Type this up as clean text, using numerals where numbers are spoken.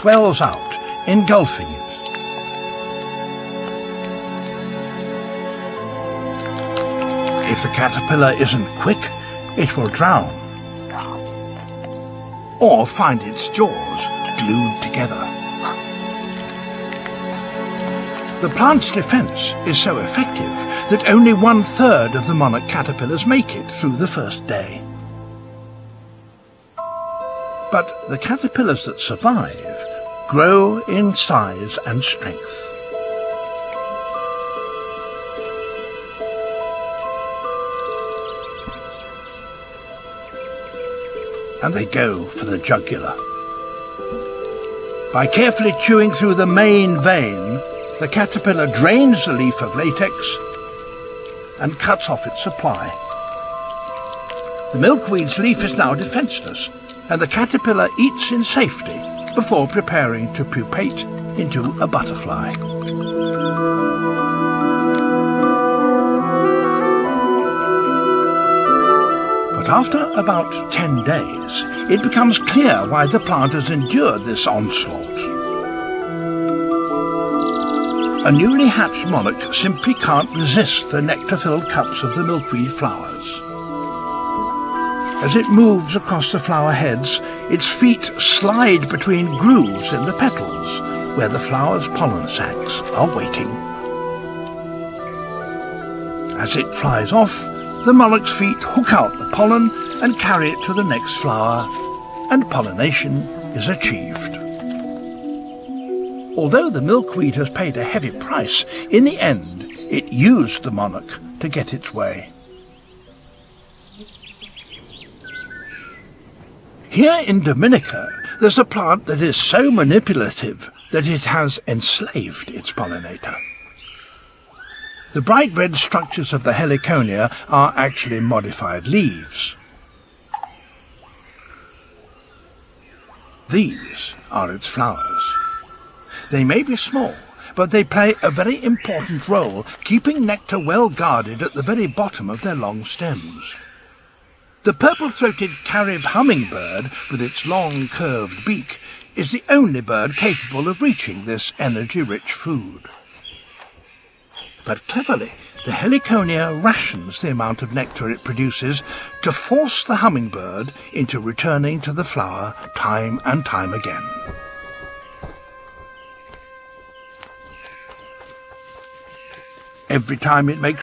swells out, engulfing it. If the caterpillar isn't quick, it will drown, or find its jaws glued together. The plant's defense is so effective that only 1/3 of the monarch caterpillars make it through the first day. But the caterpillars that survive grow in size and strength. And they go for the jugular. By carefully chewing through the main vein, the caterpillar drains the leaf of latex and cuts off its supply. The milkweed's leaf is now defenseless, and the caterpillar eats in safety before preparing to pupate into a butterfly. But after about 10 days, it becomes clear why the plant has endured this onslaught. A newly hatched monarch simply can't resist the nectar-filled cups of the milkweed flowers. As it moves across the flower heads, its feet slide between grooves in the petals, where the flower's pollen sacs are waiting. As it flies off, the monarch's feet hook out the pollen and carry it to the next flower, and pollination is achieved. Although the milkweed has paid a heavy price, in the end it used the monarch to get its way. Here in Dominica, there's a plant that is so manipulative that it has enslaved its pollinator. The bright red structures of the heliconia are actually modified leaves. These are its flowers. They may be small, but they play a very important role, keeping nectar well guarded at the very bottom of their long stems. The purple-throated Carib hummingbird, with its long curved beak, is the only bird capable of reaching this energy-rich food. But cleverly, the heliconia rations the amount of nectar it produces to force the hummingbird into returning to the flower time and time again. Every time it makes